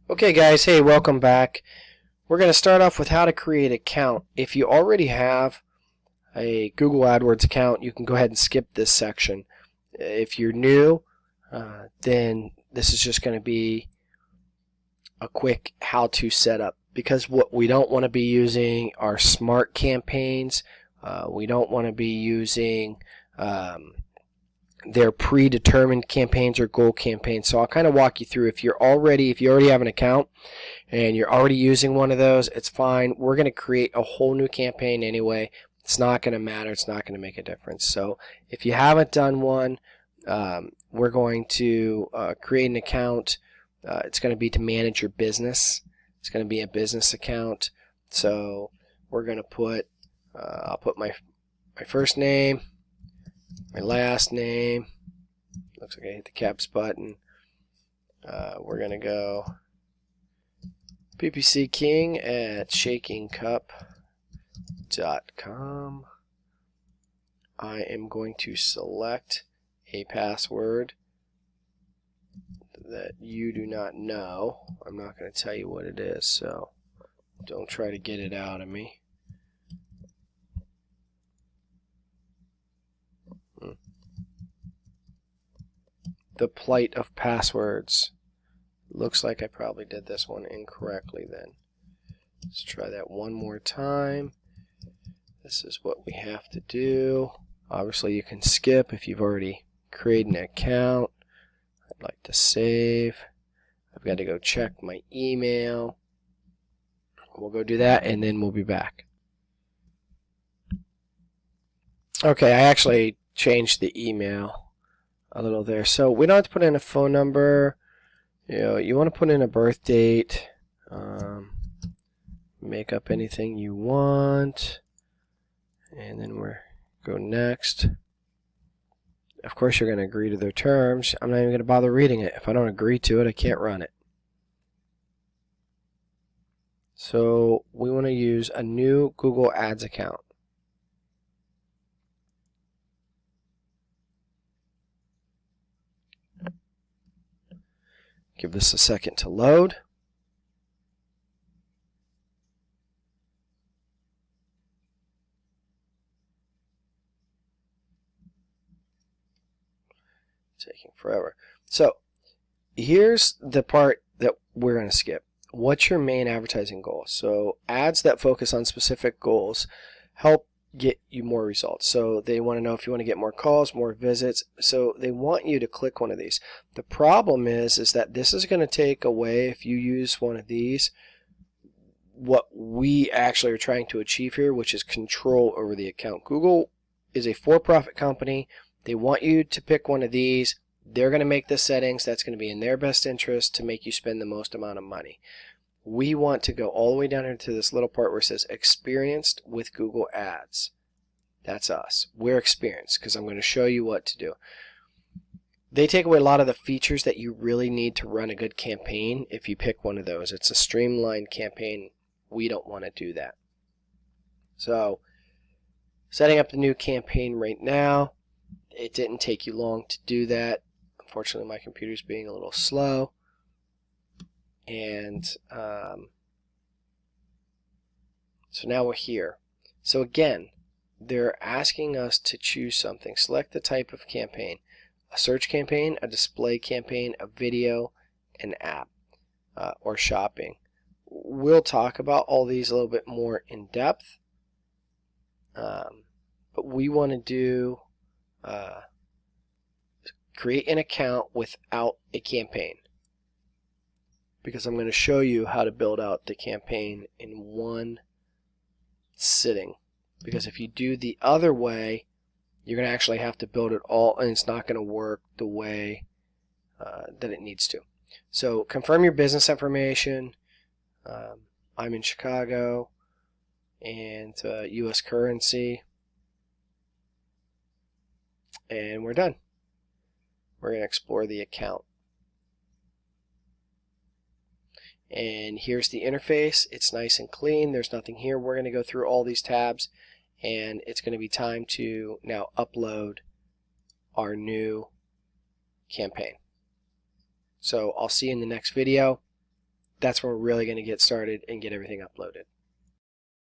Okay guys, hey, welcome back. We're going to start off with how to create an account. If you already have a Google AdWords account, you can go ahead and skip this section. If you're new, then this is just going to be a quick how-to setup, because what we don't want to be using are smart campaigns. We don't want to be using their predetermined campaigns or goal campaigns. So I'll kind of walk you through. If you already have an account and you're already using one of those, it's fine. We're going to create a whole new campaign anyway. It's not going to matter. It's not going to make a difference. So if you haven't done one, we're going to create an account. It's going to be to manage your business. It's going to be a business account. So we're going to put, I'll put my first name, my last name. Looks like I hit the caps button. We're going to go ppcking@shakingcup.com. I am going to select a password that you do not know. I'm not going to tell you what it is, so don't try to get it out of me. The plight of passwords. Looks like I probably did this one incorrectly then. Let's try that one more time. This is what we have to do. Obviously you can skip if you've already created an account. I'd like to save. I've got to go check my email. We'll go do that and then we'll be back. Okay, I actually changed the email a little there. So we don't have to put in a phone number. You want to put in a birth date. Make up anything you want. And then we're go next. Of course you're going to agree to their terms. I'm not even going to bother reading it. If I don't agree to it, I can't run it. So we want to use a new Google Ads account. Give this a second to load. Taking forever. So here's the part that we're going to skip. What's your main advertising goal? So ads that focus on specific goals help get you more results. So they want to know if you want to get more calls, more visits. So they want you to click one of these. The problem is that this is going to take away, if you use one of these, what we actually are trying to achieve here, which is control over the account. Google is a for-profit company. They want you to pick one of these. They're going to make the settings. That's going to be in their best interest to make you spend the most amount of money. We want to go all the way down into this little part where it says experienced with Google Ads. That's us. We're experienced because I'm going to show you what to do. They take away a lot of the features that you really need to run a good campaign if you pick one of those. It's a streamlined campaign. We don't want to do that. So setting up the new campaign right now. It didn't take you long to do that. Unfortunately, my computer's being a little slow. And so now we're here. So again, they're asking us to choose something. Select the type of campaign. A search campaign, a display campaign, a video, an app, or shopping. We'll talk about all these a little bit more in depth. But we want to do create an account without a campaign, because I'm going to show you how to build out the campaign in one sitting. Because if you do the other way, you're going to actually have to build it all, and it's not going to work the way that it needs to. So confirm your business information. I'm in Chicago, and US currency, and we're done. We're going to explore the account. And here's the interface. It's nice and clean. There's nothing here. We're going to go through all these tabs, and it's going to be time to now upload our new campaign. So I'll see you in the next video. that's when we're really going to get started and get everything uploaded.